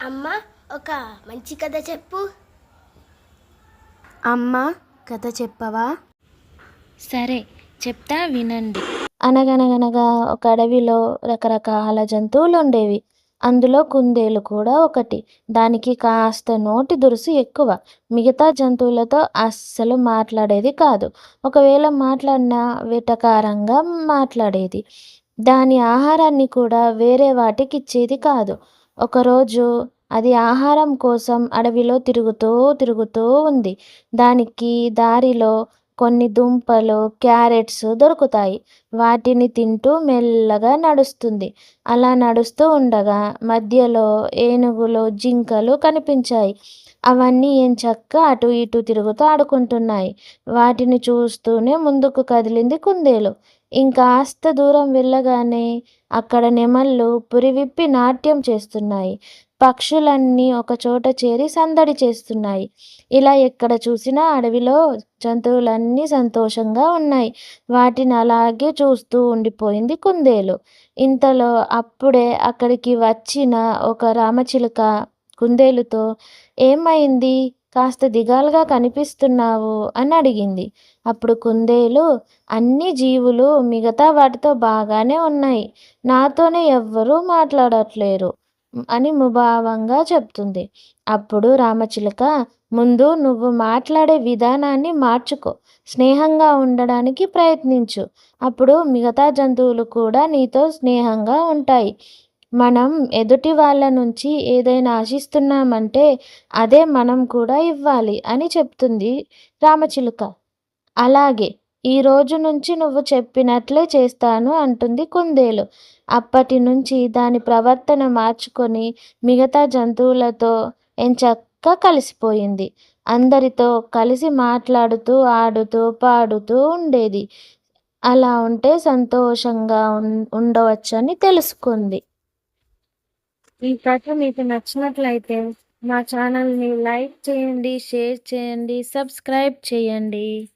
అమ్మ, ఒక మంచి కథ చెప్పు. అమ్మ, కథ చెప్పవా? సరే, చెప్తా వినండి. అనగనగనగా ఒక అడవిలో రకరకాల జంతువులు ఉండేవి. అందులో కుందేలు కూడా ఒకటి. దానికి కాస్త నోటి దురుసు ఎక్కువ. మిగతా జంతువులతో అస్సలు మాట్లాడేది కాదు. ఒకవేళ మాట్లాడినా వెటకారంగా మాట్లాడేది. దాని ఆహారాన్ని కూడా వేరే వాటికి ఇచ్చేది కాదు. ఒకరోజు అది ఆహారం కోసం అడవిలో తిరుగుతూ ఉంది. దానికి దారిలో కొన్ని దుంపలు, క్యారెట్స్ దొరుకుతాయి. వాటిని తింటూ మెల్లగా నడుస్తుంది. అలా నడుస్తూ ఉండగా మధ్యలో ఏనుగులు, జింకలు కనిపించాయి. అవన్నీ ఎంచక్కా అటు ఇటు తిరుగుతూ ఆడుకుంటున్నాయి. వాటిని చూస్తూనే ముందుకు కదిలింది కుందేలు. ఇంకాస్త దూరం వెళ్ళగానే అక్కడ నెమళ్ళు పురివిప్పి నాట్యం చేస్తున్నాయి. పక్షులన్నీ ఒకచోట చేరి సందడి చేస్తున్నాయి. ఇలా ఎక్కడ చూసినా అడవిలో జంతువులన్నీ సంతోషంగా ఉన్నాయి. వాటిని అలాగే చూస్తూ ఉండిపోయింది కుందేలు. ఇంతలో అప్పుడే అక్కడికి వచ్చిన ఒక రామచిలుక కుందేలుతో, "ఏమైంది? కాస్త దిగాలుగా కనిపిస్తున్నావు" అని అడిగింది. అప్పుడు కుందేలు, "అన్ని జీవులు మిగతా వాటితో బాగానే ఉన్నాయి. నాతోనే ఎవ్వరూ మాట్లాడట్లేరు" అని ముభావంగా చెప్తుంది. అప్పుడు రామచిలుక, "ముందు నువ్వు మాట్లాడే విధానాన్ని మార్చుకో. స్నేహంగా ఉండడానికి ప్రయత్నించు. అప్పుడు మిగతా జంతువులు కూడా నీతో స్నేహంగా ఉంటాయి. మనం ఎదుటి వాళ్ళ నుంచి ఏదైనా ఆశిస్తున్నామంటే అదే మనం కూడా ఇవ్వాలి" అని చెప్తుంది రామచిలుక. "అలాగే, ఈ రోజు నుంచి నువ్వు చెప్పినట్లే చేస్తాను" అంటుంది కుందేలు. అప్పటి నుంచి దాని ప్రవర్తన మార్చుకొని మిగతా జంతువులతో ఎంచక్కా కలిసిపోయింది. అందరితో కలిసి మాట్లాడుతూ, ఆడుతూ, పాడుతూ ఉండేది. అలా ఉంటే సంతోషంగా ఉండవచ్చని తెలుసుకుంది. ఈ కథ మీకు నచ్చినట్లయితే మా ఛానల్ని లైక్ చేయండి, షేర్ చేయండి, సబ్స్క్రైబ్ చేయండి.